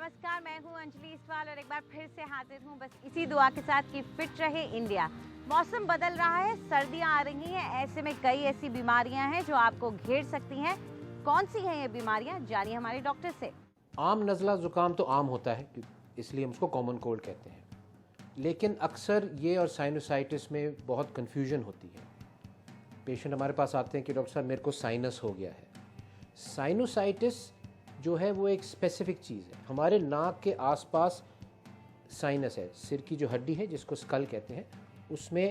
नमस्कार, मैं हूं अंजलि इस्वाल और एक बार फिर से हाजिर हूं बस इसी दुआ के साथ कि फिट रहे इंडिया। मौसम बदल रहा है, सर्दियां आ रही हैं, ऐसे में कई ऐसी बीमारियां हैं जो आपको घेर सकती हैं। कौन सी हैं ये बीमारियां, जानिए हमारे डॉक्टर से। आम नज़ला ज़ुकाम तो आम होता है, इसलिए हम उसको कॉमन कोल्ड कहते हैं, लेकिन अक्सर ये और साइनोसाइटिस में बहुत कन्फ्यूजन होती है। पेशेंट हमारे पास आते हैं कि डॉक्टर साहब मेरे को साइनस हो गया है। साइनोसाइटिस जो है वो एक स्पेसिफिक चीज़ है। हमारे नाक के आसपास साइनस है, सिर की जो हड्डी है जिसको स्कल कहते हैं, उसमें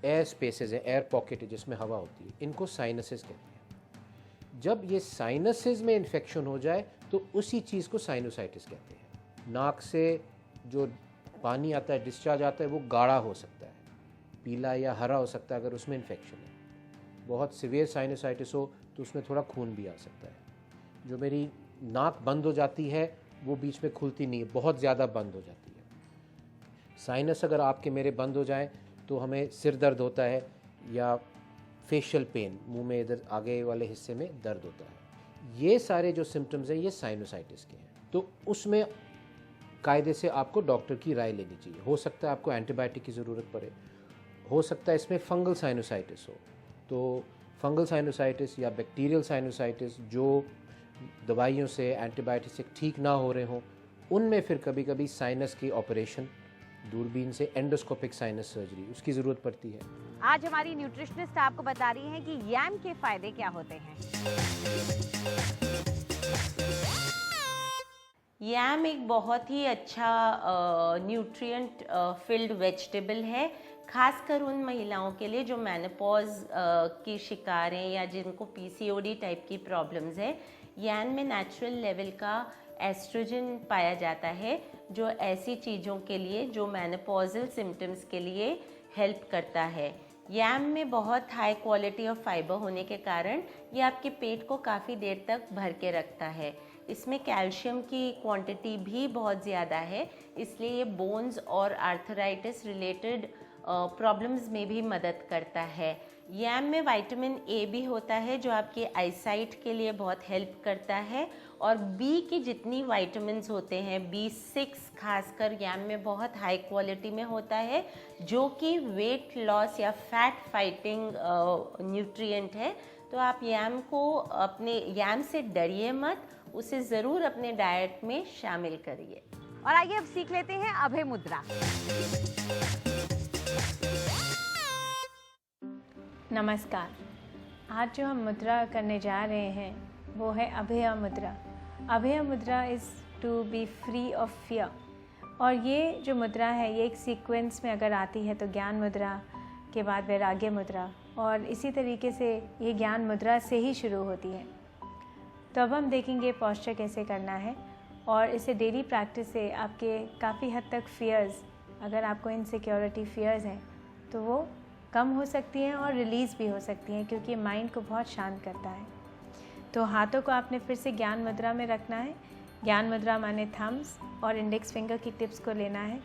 एयर स्पेसेस है, एयर पॉकेट है जिसमें हवा होती है, इनको साइनसेस कहते हैं। जब ये साइनसेस में इन्फेक्शन हो जाए तो उसी चीज़ को साइनोसाइटिस कहते हैं। नाक से जो पानी आता है, डिस्चार्ज आता है, वो गाढ़ा हो सकता है, पीला या हरा हो सकता है अगर उसमें इन्फेक्शन है। बहुत सीवियर साइनोसाइटिस हो तो उसमें थोड़ा खून भी आ सकता है। जो मेरी नाक बंद हो जाती है वो बीच में खुलती नहीं है, बहुत ज़्यादा बंद हो जाती है। साइनस अगर आपके मेरे बंद हो जाएं तो हमें सिर दर्द होता है या फेशियल पेन, मुंह में इधर आगे वाले हिस्से में दर्द होता है। ये सारे जो सिम्टम्स हैं ये साइनोसाइटिस के हैं। तो उसमें कायदे से आपको डॉक्टर की राय लेनी चाहिए। हो सकता है आपको एंटीबायोटिक की ज़रूरत पड़े, हो सकता है इसमें फंगल साइनोसाइटिस हो। तो फंगल साइनोसाइटिस या बैक्टीरियल साइनोसाइटिस जो दवाइयों से, एंटीबायोटिक से ठीक ना हो रहे हों, उनमें फिर कभी कभी साइनस की ऑपरेशन, दूरबीन से एंडोस्कोपिक साइनस सर्जरी, उसकी ज़रूरत पड़ती है। आज हमारी न्यूट्रिशनिस्ट आपको बता रही हैं कि यैम के फायदे क्या होते हैं। यैम एक बहुत ही अच्छा न्यूट्रिएंट फिल्ड वेजिटेबल है, खासकर उन महिलाओं के लिए जो मेनोपॉज की शिकार हैं या जिनको पीसीओडी टाइप की प्रॉब्लम्स है। यैम में नेचुरल लेवल का एस्ट्रोजन पाया जाता है जो ऐसी चीज़ों के लिए, जो मेनोपॉजल सिम्टम्स के लिए हेल्प करता है। यैम में बहुत हाई क्वालिटी ऑफ फाइबर होने के कारण ये आपके पेट को काफ़ी देर तक भर के रखता है। इसमें कैल्शियम की क्वांटिटी भी बहुत ज़्यादा है, इसलिए ये बोन्स और आर्थराइटिस रिलेटेड प्रॉब्लम्स में भी मदद करता है। यैम में विटामिन ए भी होता है जो आपकी आईसाइट के लिए बहुत हेल्प करता है, और बी की जितनी विटामिन्स होते हैं, B6 खासकर यैम में बहुत हाई क्वालिटी में होता है, जो कि वेट लॉस या फैट फाइटिंग न्यूट्रिएंट है। तो आप यैम को यैम से डरिए मत, उसे ज़रूर अपने डाइट में शामिल करिए। और आइए अब सीख लेते हैं अभय मुद्रा। नमस्कार, आज जो हम मुद्रा करने जा रहे हैं वो है अभय mudra. Abhay mudra is to be free of fear. और ये जो मुद्रा है ये एक सीक्वेंस में अगर आती है तो ज्ञान मुद्रा के बाद वैराग्य मुद्रा, और इसी तरीके से ये ज्ञान मुद्रा से ही शुरू होती है। तो अब हम देखेंगे पोस्चर कैसे करना है, और इसे डेली प्रैक्टिस से आपके काफ़ी हद तक फियर्स, अगर आपको इनसिक्योरिटी फियर्स हैं तो वो कम हो सकती हैं और रिलीज़ भी हो सकती हैं, क्योंकि माइंड को बहुत शांत करता है। तो हाथों को आपने फिर से ज्ञान मुद्रा में रखना है। ज्ञान मुद्रा माने थम्स और इंडेक्स फिंगर की टिप्स को लेना है,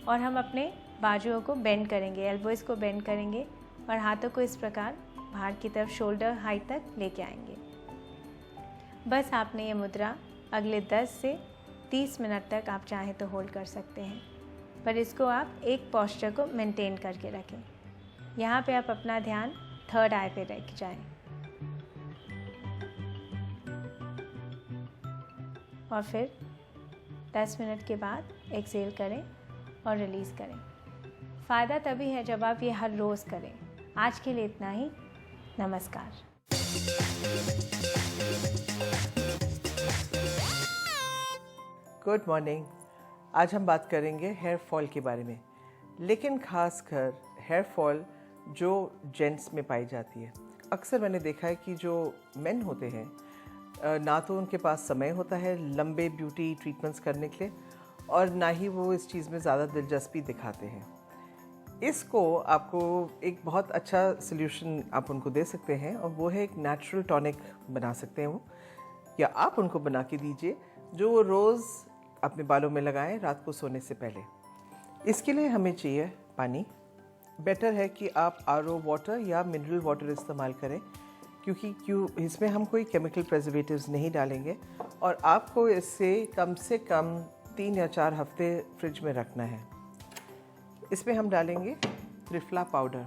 और हम अपने बाजुओं को बेंड करेंगे, एल्बोज़ को बेंड करेंगे, और हाथों को इस प्रकार बाहर की तरफ शोल्डर हाइट तक लेके आएंगे। बस आपने ये मुद्रा अगले 10 से 30 मिनट तक आप चाहें तो होल्ड कर सकते हैं, पर इसको आप एक पोस्चर को मेंटेन करके रखें। यहाँ पे आप अपना ध्यान थर्ड आई पे रख जाएं, और फिर 10 मिनट के बाद एक्सेल करें और रिलीज़ करें। फ़ायदा तभी है जब आप ये हर रोज़ करें। आज के लिए इतना ही। नमस्कार। Good morning. आज हम बात करेंगे हेयर फॉल के बारे में, लेकिन खासकर हेयर फॉल जो जेंट्स में पाई जाती है। अक्सर मैंने देखा है कि जो मेन होते हैं ना तो उनके पास समय होता है लंबे ब्यूटी ट्रीटमेंट्स करने के लिए, और ना ही वो इस चीज़ में ज़्यादा दिलचस्पी दिखाते हैं। इसको आपको एक बहुत अच्छा सल्यूशन आप उनको दे सकते हैं, और वो है एक नेचुरल टॉनिक बना सकते हैं वो, या आप उनको बना के दीजिए जो वो रोज़ अपने बालों में लगाएं रात को सोने से पहले। इसके लिए हमें चाहिए पानी। बेटर है कि आप RO वाटर या मिनरल वाटर इस्तेमाल करें, क्योंकि इसमें हम कोई केमिकल प्रिजर्वेटिव्स नहीं डालेंगे, और आपको इससे कम 3 या 4 हफ्ते फ्रिज में रखना है। इसमें हम डालेंगे त्रिफला पाउडर।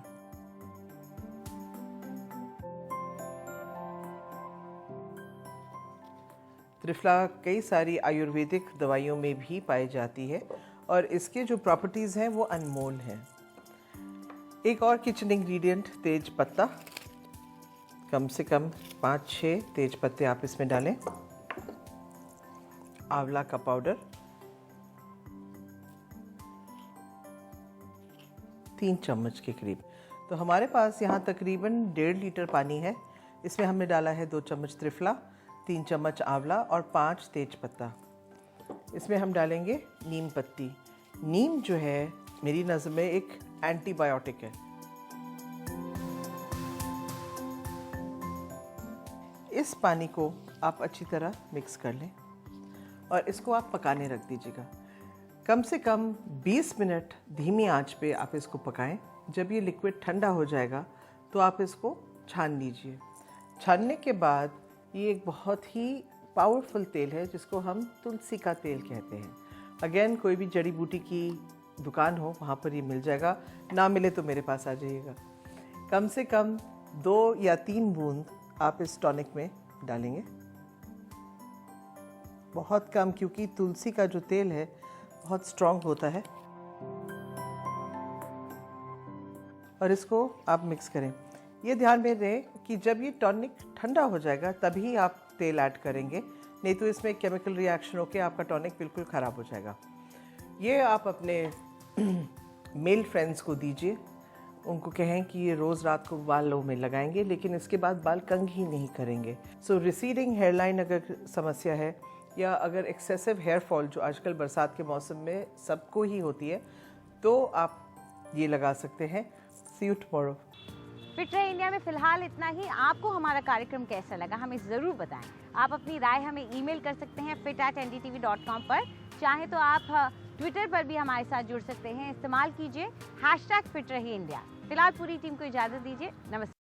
त्रिफला कई सारी आयुर्वेदिक दवाइयों में भी पाई जाती है और इसके जो प्रॉपर्टीज़ हैं वो अनमोल हैं। एक और किचन इंग्रेडिएंट तेज पत्ता, कम से कम 5-6 तेज पत्ते आप इसमें डालें। आंवला का पाउडर 3 चम्मच के करीब। तो हमारे पास यहाँ तकरीबन 1.5 लीटर पानी है। इसमें हमने डाला है 2 चम्मच त्रिफला, 3 चम्मच आंवला और 5 तेज पत्ता। इसमें हम डालेंगे नीम पत्ती। नीम जो है मेरी नज़र में एक एंटीबायोटिक है। इस पानी को आप अच्छी तरह मिक्स कर लें और इसको आप पकाने रख दीजिएगा। कम से कम 20 मिनट धीमी आंच पे आप इसको पकाएं। जब ये लिक्विड ठंडा हो जाएगा तो आप इसको छान लीजिए। छानने के बाद ये एक बहुत ही पावरफुल तेल है जिसको हम तुलसी का तेल कहते हैं। अगेन कोई भी जड़ी बूटी की दुकान हो वहाँ पर ये मिल जाएगा, ना मिले तो मेरे पास आ जाइएगा। कम से कम 2 या 3 बूंद आप इस टॉनिक में डालेंगे, बहुत कम, क्योंकि तुलसी का जो तेल है बहुत स्ट्रॉन्ग होता है। और इसको आप मिक्स करें। ये ध्यान में रहे कि जब ये टॉनिक ठंडा हो जाएगा तभी आप तेल ऐड करेंगे, नहीं तो इसमें केमिकल रिएक्शन होकर आपका टॉनिक बिल्कुल ख़राब हो जाएगा। ये आप अपने मेल फ्रेंड्स को दीजिए, उनको कहें कि ये रोज़ रात को बालों में लगाएंगे, लेकिन इसके बाद बाल कंघ ही नहीं करेंगे। सो रिसीडिंग हेयरलाइन अगर समस्या है या अगर एक्सेसिव हेयर फॉल जो आजकल बरसात के मौसम में सबको ही होती है, तो आप ये लगा सकते हैं। सी यू टुमारो। फिट रहे इंडिया में फिलहाल इतना ही। आपको हमारा कार्यक्रम कैसा लगा हमें ज़रूर बताएं। आप अपनी राय हमें ईमेल कर सकते हैं fit@ndtv.com पर। चाहे तो आप ट्विटर पर भी हमारे साथ जुड़ सकते हैं। इस्तेमाल कीजिए #फिट रहे इंडिया। फिलहाल पूरी टीम को इजाज़त दीजिए। नमस्कार।